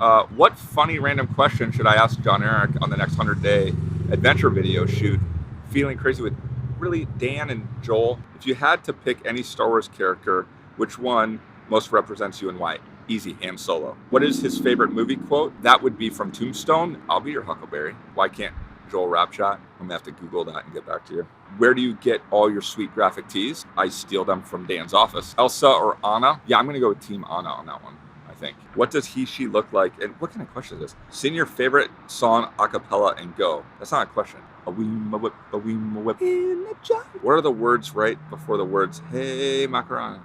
What funny random question should I ask John Eric on the next 100-day adventure video shoot? Feeling crazy with really Dan and Joel. If you had to pick any Star Wars character, which one most represents you and why? Easy, Han Solo. What is his favorite movie quote? That would be from Tombstone. I'll be your Huckleberry. Why can't Joel rap shot? I'm gonna have to Google that and get back to you. Where do you get all your sweet graphic tees? I steal them from Dan's office. Elsa or Anna? Yeah, I'm gonna go with Team Anna on that one, I think. What does he, she look like? And what kind of question is this? Sing your favorite song a cappella and go. That's not a question. A weem, a whip, a weem, a whip. In the jar. What are the words right before the words, hey, Macarena?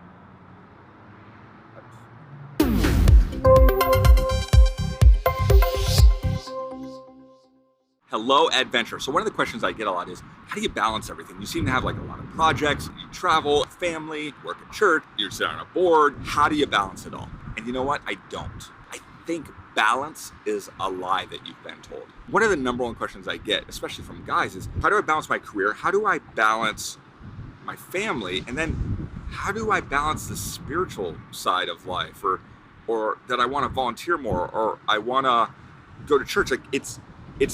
Hello, adventure. So one of the questions I get a lot is, how do you balance everything? You seem to have like a lot of projects, you travel, family, work at church, you're sitting on a board. How do you balance it all? And you know what? I don't. I think balance is a lie that you've been told. One of the number one questions I get, especially from guys, is how do I balance my career? How do I balance my family? And then how do I balance the spiritual side of life? Or that I want to volunteer more, or I want to go to church. Like it's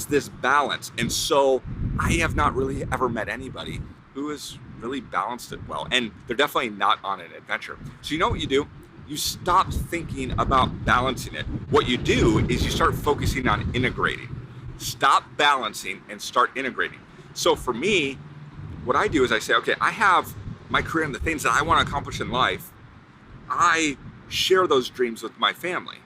this balance. And so I have not really ever met anybody who has really balanced it well. And they're definitely not on an adventure. So you know what you do? You stop thinking about balancing it. What you do is you start focusing on integrating. Stop balancing and start integrating. So for me, what I do is I say, okay, I have my career and the things that I want to accomplish in life. I share those dreams with my family.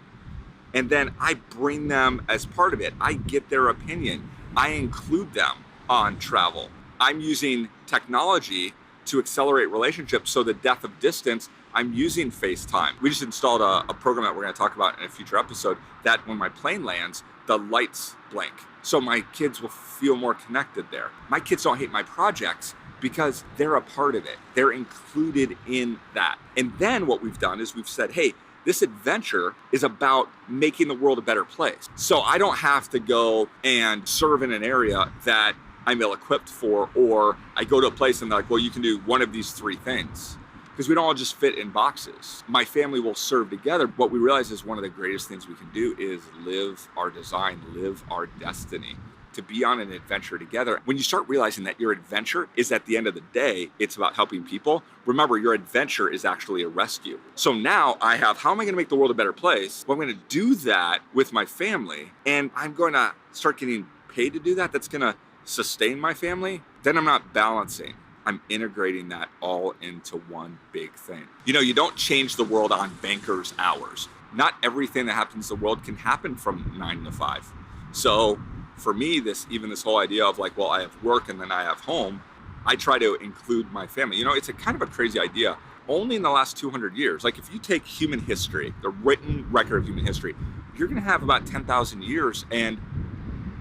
And then I bring them as part of it. I get their opinion. I include them on travel. I'm using technology to accelerate relationships. So the death of distance, I'm using FaceTime. We just installed a program that we're gonna talk about in a future episode that when my plane lands, the lights blink. So my kids will feel more connected there. My kids don't hate my projects because they're a part of it. They're included in that. And then what we've done is we've said, hey, this adventure is about making the world a better place. So I don't have to go and serve in an area that I'm ill-equipped for, or I go to a place and they're like, well, you can do one of these three things. Because we don't all just fit in boxes. My family will serve together. What we realize is one of the greatest things we can do is live our design, live our destiny, to be on an adventure together. When you start realizing that your adventure is at the end of the day, it's about helping people. Remember, your adventure is actually a rescue. So now I have, how am I gonna make the world a better place? Well, I'm gonna do that with my family, and I'm gonna start getting paid to do that. That's gonna sustain my family. Then I'm not balancing. I'm integrating that all into one big thing. You know, you don't change the world on bankers' hours. Not everything that happens in the world can happen from 9 to 5. So for me, this whole idea of like, well, I have work and then I have home, I try to include my family. You know, it's a kind of a crazy idea. Only in the last 200 years, like if you take human history, the written record of human history, you're gonna have about 10,000 years, and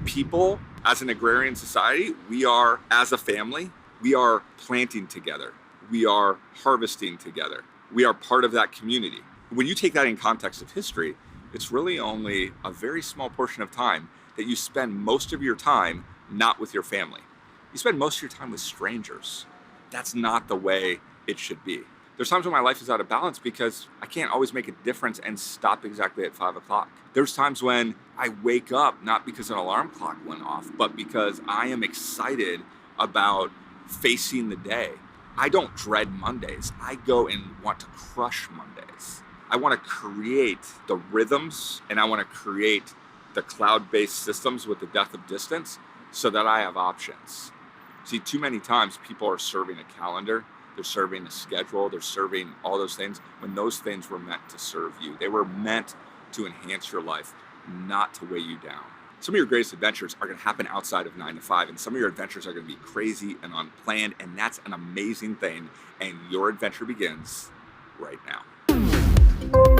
people as an agrarian society, we are, as a family, we are planting together. We are harvesting together. We are part of that community. When you take that in context of history, it's really only a very small portion of time that you spend most of your time not with your family. You spend most of your time with strangers. That's not the way it should be. There's times when my life is out of balance because I can't always make a difference and stop exactly at 5 o'clock. There's times when I wake up not because an alarm clock went off, but because I am excited about facing the day. I don't dread Mondays. I go and want to crush Mondays. I want to create the rhythms, and I want to create the cloud-based systems with the death of distance so that I have options. See, too many times people are serving a calendar, they're serving a schedule, they're serving all those things when those things were meant to serve you. They were meant to enhance your life, not to weigh you down. Some of your greatest adventures are going to happen outside of 9 to 5, and some of your adventures are going to be crazy and unplanned, and that's an amazing thing, and your adventure begins right now.